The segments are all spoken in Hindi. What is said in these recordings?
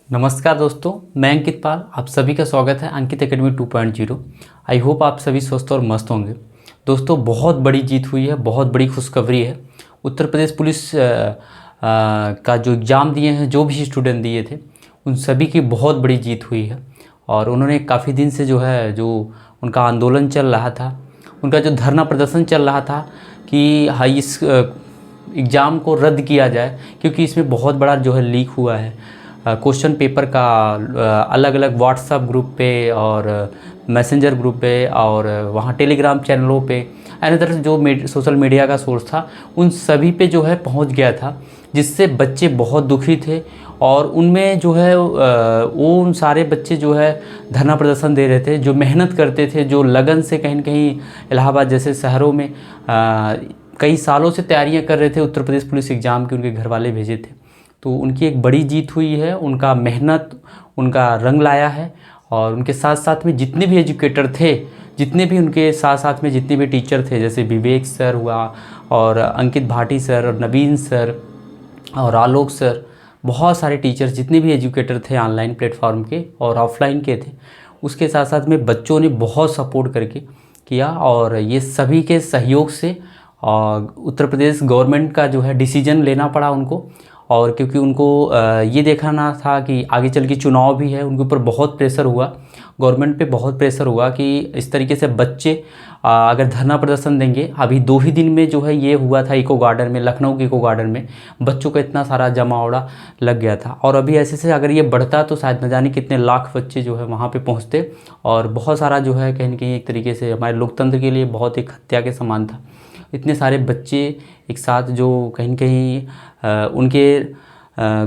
नमस्कार दोस्तों, मैं अंकित पाल। आप सभी का स्वागत है अंकित एकेडमी 2.0। आई होप आप सभी स्वस्थ और मस्त होंगे। दोस्तों, बहुत बड़ी जीत हुई है, बहुत बड़ी खुशखबरी है। उत्तर प्रदेश पुलिस का जो एग्ज़ाम दिए हैं, जो भी स्टूडेंट दिए थे, उन सभी की बहुत बड़ी जीत हुई है। और उन्होंने काफ़ी दिन से जो उनका आंदोलन चल रहा था, उनका जो धरना प्रदर्शन चल रहा था कि हाँ, इस एग्ज़ाम को रद्द किया जाए, क्योंकि इसमें बहुत बड़ा जो है लीक हुआ है क्वेश्चन पेपर का अलग अलग व्हाट्सएप ग्रुप पे और मैसेंजर ग्रुप पे और वहाँ टेलीग्राम चैनलों पे अनदर जो सोशल मीडिया का सोर्स था, उन सभी पे जो है पहुँच गया था, जिससे बच्चे बहुत दुखी थे। और उनमें जो है वो उन सारे बच्चे जो है धरना प्रदर्शन दे रहे थे, जो मेहनत करते थे, जो लगन से कहीं न कहीं इलाहाबाद जैसे शहरों में कई सालों से तैयारियां कर रहे थे उत्तर प्रदेश पुलिस एग्ज़ाम की, उनके घर वाले भेजे थे। तो उनकी एक बड़ी जीत हुई है, उनका मेहनत उनका रंग लाया है। और उनके साथ साथ में जितने भी एजुकेटर थे, जितने भी उनके साथ साथ में जितने भी टीचर थे, जैसे विवेक सर हुआ और अंकित भाटी सर और नवीन सर और आलोक सर, बहुत सारे टीचर्स जितने भी एजुकेटर थे ऑनलाइन प्लेटफॉर्म के और ऑफलाइन के थे, उसके साथ साथ में बच्चों ने बहुत सपोर्ट करके किया। और ये सभी के सहयोग से उत्तर प्रदेश गवर्नमेंट का जो है डिसीजन लेना पड़ा उनको। और क्योंकि उनको ये देखना था कि आगे चल के चुनाव भी है, उनके ऊपर बहुत प्रेशर हुआ, गवर्नमेंट पे बहुत प्रेशर हुआ कि इस तरीके से बच्चे अगर धरना प्रदर्शन देंगे। अभी 2 ही दिन में जो है ये हुआ था इको गार्डन में, लखनऊ के इको गार्डन में बच्चों का इतना सारा जमावड़ा लग गया था। और अभी ऐसे से अगर ये बढ़ता तो शायद न जाने कितने लाख बच्चे जो है वहाँ पे पहुँचते, और बहुत सारा जो है कहीं न कहीं एक तरीके से हमारे लोकतंत्र के लिए बहुत एक हत्या के समान था। इतने सारे बच्चे एक साथ जो कहीं न कहीं उनके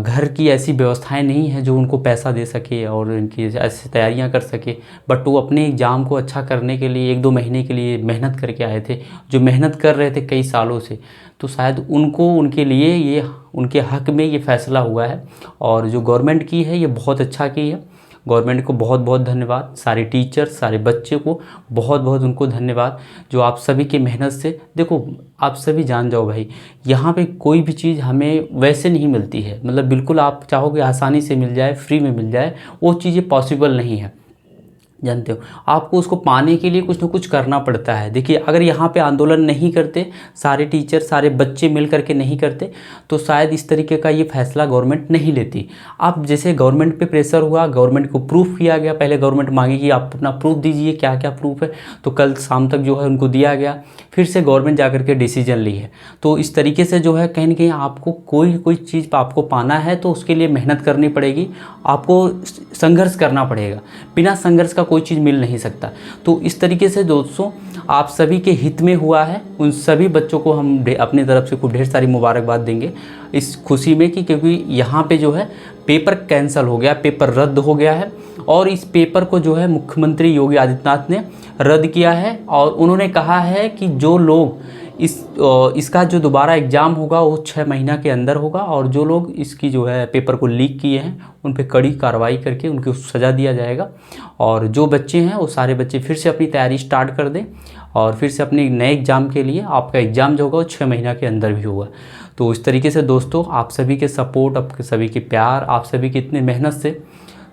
घर की ऐसी व्यवस्थाएं नहीं है जो उनको पैसा दे सके और इनकी ऐसी तैयारियां कर सके, बट वो अपने एग्ज़ाम को अच्छा करने के लिए 1-2 महीने के लिए मेहनत करके आए थे, जो मेहनत कर रहे थे कई सालों से। तो शायद उनको उनके लिए ये उनके हक़ में ये फ़ैसला हुआ है। और जो गवर्नमेंट की है ये बहुत अच्छा की है। गवर्नमेंट को बहुत बहुत धन्यवाद, सारे टीचर्स, सारे बच्चे को बहुत बहुत उनको धन्यवाद, जो आप सभी की मेहनत से। देखो, आप सभी जान जाओ भाई, यहाँ पे कोई भी चीज़ हमें वैसे नहीं मिलती है, मतलब बिल्कुल आप चाहोगे आसानी से मिल जाए, फ्री में मिल जाए, वो चीज़ें पॉसिबल नहीं है। जानते हो, आपको उसको पाने के लिए कुछ ना कुछ करना पड़ता है। देखिए, अगर यहाँ पे आंदोलन नहीं करते, सारे टीचर, सारे बच्चे मिल करके नहीं करते, तो शायद इस तरीके का ये फैसला गवर्नमेंट नहीं लेती। अब जैसे गवर्नमेंट पे प्रेशर हुआ, गवर्नमेंट को प्रूफ किया गया, पहले गवर्नमेंट मांगेगी आप अपना प्रूफ दीजिए, क्या क्या प्रूफ है, तो कल शाम तक जो है उनको दिया गया, फिर से गवर्नमेंट जा कर के डिसीजन ली है। तो इस तरीके से जो है कहीं ना कहीं आपको कोई चीज़ आपको पाना है तो उसके लिए मेहनत करनी पड़ेगी, आपको संघर्ष करना पड़ेगा। बिना संघर्ष का कोई चीज़ मिल नहीं सकता। तो इस तरीके से दोस्तों, आप सभी के हित में हुआ है। उन सभी बच्चों को हम अपनी तरफ से खूब ढेर सारी मुबारकबाद देंगे इस खुशी में कि क्योंकि यहाँ पे जो है पेपर कैंसिल हो गया, पेपर रद्द हो गया है। और इस पेपर को जो है मुख्यमंत्री योगी आदित्यनाथ ने रद्द किया है। और उन्होंने कहा है कि जो लोग इसका जो दोबारा एग्ज़ाम होगा वो 6 महीना के अंदर होगा, और जो लोग इसकी जो है पेपर को लीक किए हैं उन पे कड़ी कार्रवाई करके उनको सज़ा दिया जाएगा। और जो बच्चे हैं वो सारे बच्चे फिर से अपनी तैयारी स्टार्ट कर दें और फिर से अपने नए एग्ज़ाम के लिए, आपका एग्ज़ाम जो होगा वो 6 महीना के अंदर भी होगा। तो इस तरीके से दोस्तों, आप सभी के सपोर्ट, आपके सभी के प्यार, आप सभी की इतनी मेहनत से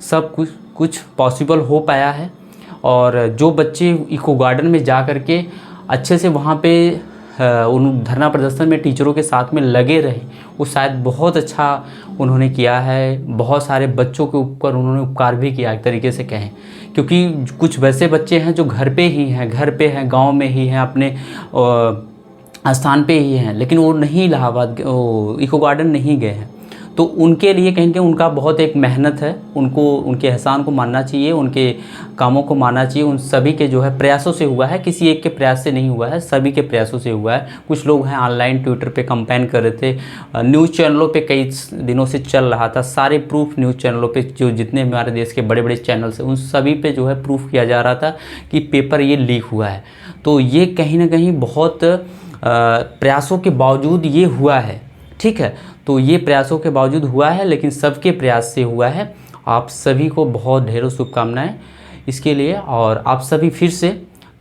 सब कुछ पॉसिबल हो पाया है। और जो बच्चे इको गार्डन में जा कर के अच्छे से वहाँ पे उन धरना प्रदर्शन में टीचरों के साथ में लगे रहे, वो शायद बहुत अच्छा उन्होंने किया है। बहुत सारे बच्चों के ऊपर उन्होंने उपकार भी किया, एक तरीके से कहें, क्योंकि कुछ वैसे बच्चे हैं जो घर पे हैं, गांव में ही हैं, अपने स्थान पे ही हैं, लेकिन वो नहीं इलाहाबाद इको गार्डन नहीं गए हैं। तो उनके लिए कहीं कि उनका बहुत एक मेहनत है, उनको उनके एहसान को मानना चाहिए, उनके कामों को मानना चाहिए। उन सभी के जो है प्रयासों से हुआ है, किसी एक के प्रयास से नहीं हुआ है, सभी के प्रयासों से हुआ है। कुछ लोग हैं ऑनलाइन ट्विटर पे कंपेन कर रहे थे, न्यूज़ चैनलों पे कई दिनों से चल रहा था, सारे प्रूफ न्यूज़ चैनलों पे, जो जितने हमारे देश के बड़े बड़े चैनल्स हैं उन सभी पे जो है प्रूफ किया जा रहा था कि पेपर ये लीक हुआ है। तो ये कहीं ना कहीं बहुत प्रयासों के बावजूद ये हुआ है, ठीक है। तो ये प्रयासों के बावजूद हुआ है, लेकिन सबके प्रयास से हुआ है। आप सभी को बहुत ढेरों शुभकामनाएं इसके लिए। और आप सभी फिर से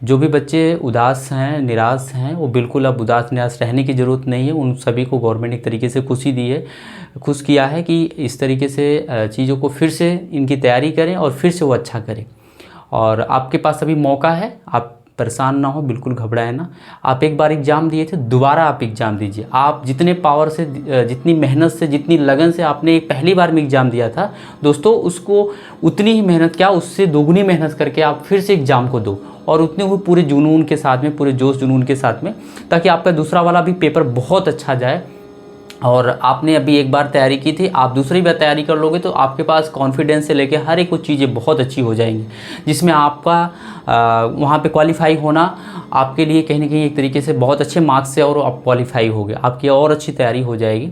जो भी बच्चे उदास हैं, निराश हैं, वो बिल्कुल अब उदास निराश रहने की ज़रूरत नहीं है। उन सभी को गवर्नमेंट एक तरीके से खुशी दी है, खुश किया है कि इस तरीके से चीज़ों को फिर से इनकी तैयारी करें और फिर से वो अच्छा करें। और आपके पास अभी मौका है, आप परेशान ना हो, बिल्कुल घबराएं ना। आप एक बार एग्ज़ाम दिए थे, दोबारा आप एग्ज़ाम दीजिए। आप जितने पावर से, जितनी मेहनत से, जितनी लगन से आपने पहली बार में एग्ज़ाम दिया था दोस्तों, उसको उतनी ही मेहनत, क्या उससे दोगुनी मेहनत करके आप फिर से एग्ज़ाम को दो, और उतने हुए पूरे जुनून के साथ में, पूरे जोश जुनून के साथ में, ताकि आपका दूसरा वाला भी पेपर बहुत अच्छा जाए। और आपने अभी एक बार तैयारी की थी, आप दूसरी बार तैयारी कर लोगे तो आपके पास कॉन्फिडेंस से लेके हर एक कुछ चीज़ें बहुत अच्छी हो जाएंगी, जिसमें आपका वहाँ पे क्वालिफाई होना आपके लिए कहीं ना कहीं एक तरीके से बहुत अच्छे मार्क्स से और आप क्वालिफाई हो गए, आपकी और अच्छी तैयारी हो जाएगी।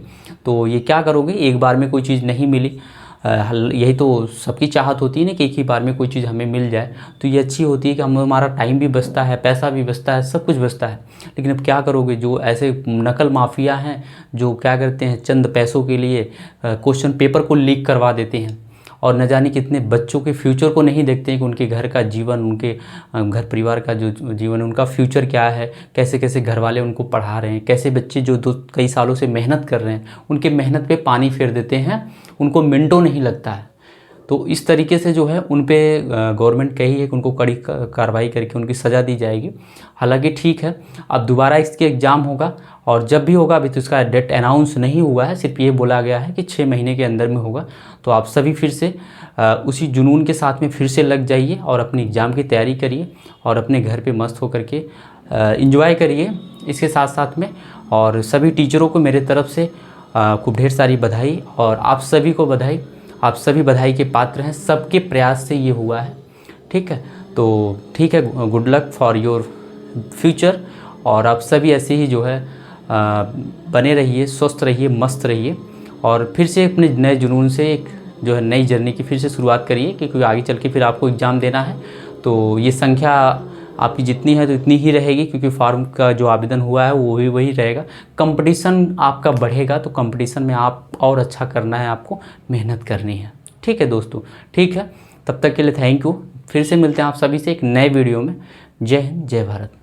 तो ये क्या करोगे, एक बार में कोई चीज़ नहीं मिली, यही तो सबकी चाहत होती है ना कि एक ही बार में कोई चीज़ हमें मिल जाए। तो ये अच्छी होती है कि हमारा टाइम भी बचता है, पैसा भी बचता है, सब कुछ बचता है। लेकिन अब क्या करोगे, जो ऐसे नकल माफिया हैं जो क्या करते हैं, चंद पैसों के लिए क्वेश्चन पेपर को लीक करवा देते हैं, और न जाने कितने बच्चों के फ्यूचर को नहीं देखते हैं कि उनके घर का जीवन, उनके घर परिवार का जो जीवन है, उनका फ्यूचर क्या है, कैसे कैसे घर वाले उनको पढ़ा रहे हैं, कैसे बच्चे जो कई सालों से मेहनत कर रहे हैं उनके मेहनत पे पानी फेर देते हैं, उनको मिनटों नहीं लगता है। तो इस तरीके से जो है उन पे गवर्नमेंट कही है कि उनको कड़ी कार्रवाई करके उनकी सज़ा दी जाएगी। हालांकि ठीक है, अब दोबारा इसके एग्ज़ाम होगा, और जब भी होगा, अभी तो इसका डेट अनाउंस नहीं हुआ है, सिर्फ ये बोला गया है कि 6 महीने के अंदर में होगा। तो आप सभी फिर से उसी जुनून के साथ में फिर से लग जाइए और अपने एग्ज़ाम की तैयारी करिए, और अपने घर पे मस्त होकर के इंजॉय करिए इसके साथ साथ में। और सभी टीचरों को मेरे तरफ से खूब ढेर सारी बधाई, और आप सभी को बधाई, आप सभी बधाई के पात्र हैं, सबके प्रयास से ये हुआ है। ठीक है, तो ठीक है, good luck for your future. और आप सभी ऐसे ही जो है बने रहिए, स्वस्थ रहिए, मस्त रहिए, और फिर से अपने नए जुनून से एक जो है नई जर्नी की फिर से शुरुआत करिए, क्योंकि आगे चल के फिर आपको एग्ज़ाम देना है। तो ये संख्या आपकी जितनी है तो इतनी ही रहेगी, क्योंकि फॉर्म का जो आवेदन हुआ है वो भी वही रहेगा। कंपटीशन आपका बढ़ेगा, तो कंपटीशन में आप और अच्छा करना है, आपको मेहनत करनी है। ठीक है दोस्तों, ठीक है, तब तक के लिए थैंक यू। फिर से मिलते हैं आप सभी से एक नए वीडियो में। जय हिंद, जय भारत।